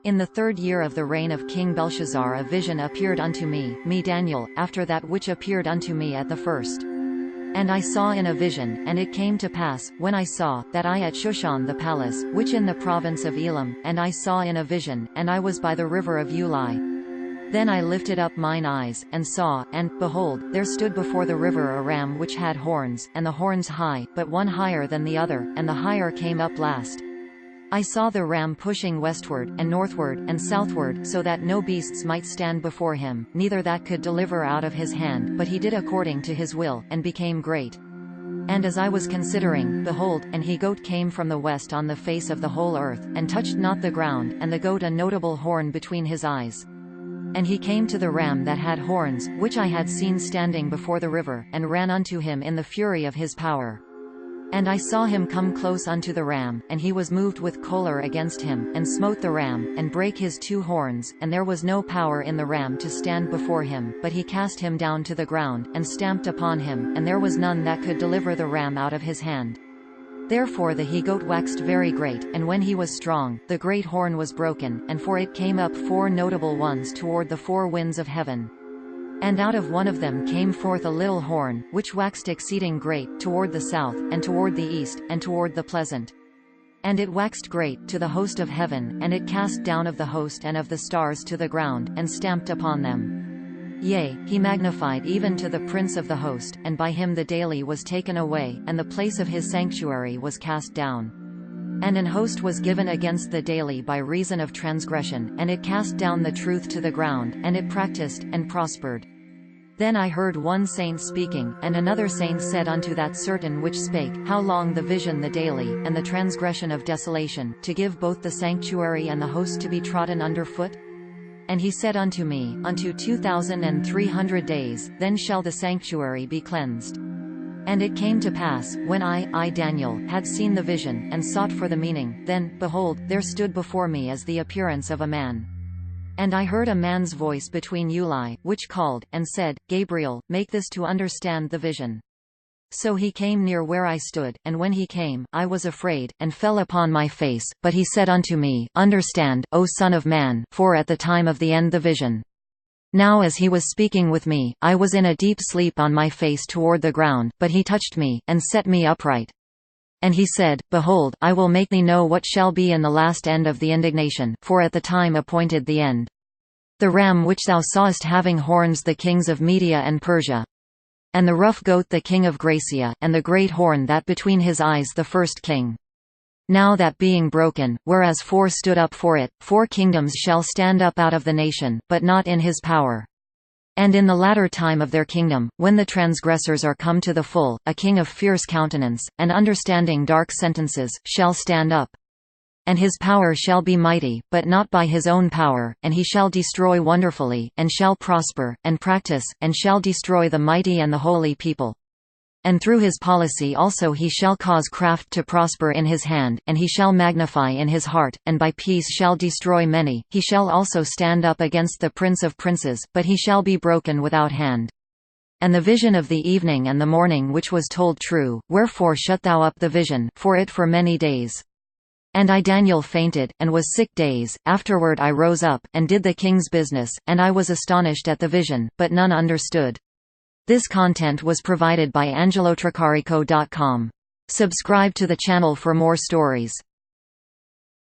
In the 3rd year of the reign of King Belshazzar a vision appeared unto me Daniel, after that which appeared unto me at the first. And I saw in a vision, and it came to pass, when I saw, that I at Shushan the palace, which in the province of Elam, and I saw in a vision, and I was by the river of Ulai. Then I lifted up mine eyes, and saw, and, behold, there stood before the river a ram which had horns, and the horns high, but one higher than the other, and the higher came up last. I saw the ram pushing westward, and northward, and southward, so that no beasts might stand before him, neither that could deliver out of his hand, but he did according to his will, and became great. And as I was considering, behold, an he-goat came from the west on the face of the whole earth, and touched not the ground, and the goat a notable horn between his eyes. And he came to the ram that had horns, which I had seen standing before the river, and ran unto him in the fury of his power. And I saw him come close unto the ram, and he was moved with choler against him, and smote the ram, and brake his 2 horns, and there was no power in the ram to stand before him, but he cast him down to the ground, and stamped upon him, and there was none that could deliver the ram out of his hand. Therefore the he-goat waxed very great, and when he was strong, the great horn was broken, and for it came up 4 notable ones toward the 4 winds of heaven. And out of one of them came forth a little horn, which waxed exceeding great, toward the south, and toward the east, and toward the pleasant. And it waxed great, to the host of heaven, and it cast down of the host and of the stars to the ground, and stamped upon them. Yea, he magnified even to the prince of the host, and by him the daily was taken away, and the place of his sanctuary was cast down. And an host was given against the daily by reason of transgression, and it cast down the truth to the ground, and it practised, and prospered. Then I heard one saint speaking, and another saint said unto that certain which spake, How long the vision the daily, and the transgression of desolation, to give both the sanctuary and the host to be trodden under foot? And he said unto me, Unto 2,300 days, then shall the sanctuary be cleansed. And it came to pass, when I, Daniel, had seen the vision, and sought for the meaning, then, behold, there stood before me as the appearance of a man. And I heard a man's voice between Ulai, which called, and said, Gabriel, make this to understand the vision. So he came near where I stood, and when he came, I was afraid, and fell upon my face, but he said unto me, Understand, O son of man, for at the time of the end the vision. Now as he was speaking with me, I was in a deep sleep on my face toward the ground, but he touched me, and set me upright. And he said, Behold, I will make thee know what shall be in the last end of the indignation, for at the time appointed the end. The ram which thou sawest having horns the kings of Media and Persia. And the rough goat the king of Grecia, and the great horn that between his eyes the first king. Now that being broken, whereas 4 stood up for it, 4 kingdoms shall stand up out of the nation, but not in his power. And in the latter time of their kingdom, when the transgressors are come to the full, a king of fierce countenance, and understanding dark sentences, shall stand up. And his power shall be mighty, but not by his own power, and he shall destroy wonderfully, and shall prosper, and practise, and shall destroy the mighty and the holy people. And through his policy also he shall cause craft to prosper in his hand, and he shall magnify in his heart, and by peace shall destroy many. He shall also stand up against the prince of princes, but he shall be broken without hand. And the vision of the evening and the morning which was told true, wherefore shut thou up the vision, for it for many days. And I Daniel fainted, and was sick days. Afterward I rose up, and did the king's business, and I was astonished at the vision, but none understood. This content was provided by angelotricarico.com. Subscribe to the channel for more stories.